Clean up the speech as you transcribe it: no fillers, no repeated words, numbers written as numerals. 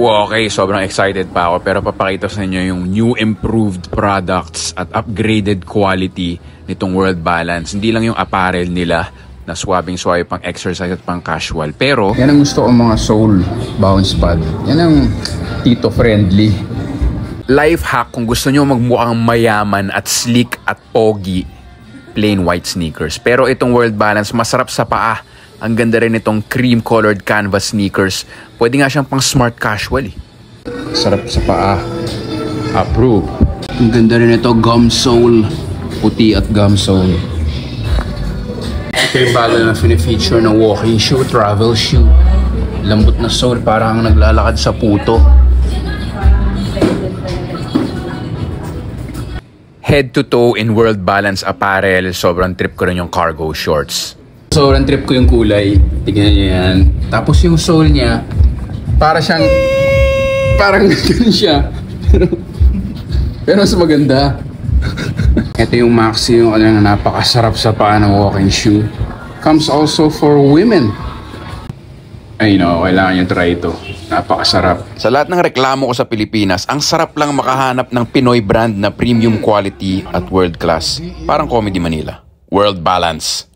Wow, okay, sobrang excited pa ako pero papakita sa inyo yung new improved products at upgraded quality nitong World Balance. Hindi lang yung apparel nila na swabing-swabe pang exercise at pang casual. Pero yan ang gusto ko mga sole bounce pad. Yan ang tito-friendly. Life hack kung gusto nyo magmukhang mayaman at sleek at pogi, plain white sneakers. Pero itong World Balance masarap sa paa. Ang ganda rin itong cream-colored canvas sneakers. Pwede nga siyang pang smart casual eh. Sarap sa paa. Approve. Ang ganda rin ito, gum sole. Puti at gum sole. Ito yung bago na fini-feature na walking shoe, travel shoe. Lambot na sole, parang naglalakad sa puto. Head to toe in World Balance apparel. Sobrang trip ko rin yung cargo shorts. Sobrang trip ko yung kulay. Tignan niyo yan. Tapos yung sole niya, parang ganun siya. Pero mas maganda. Ito yung Maxi, yung napakasarap sa paa ng walking shoe. Comes also for women. Ay no, kailangan nyo try ito. Napakasarap. Sa lahat ng reklamo ko sa Pilipinas, ang sarap lang makahanap ng Pinoy brand na premium quality at world class. Parang Comedy Manila. World Balance.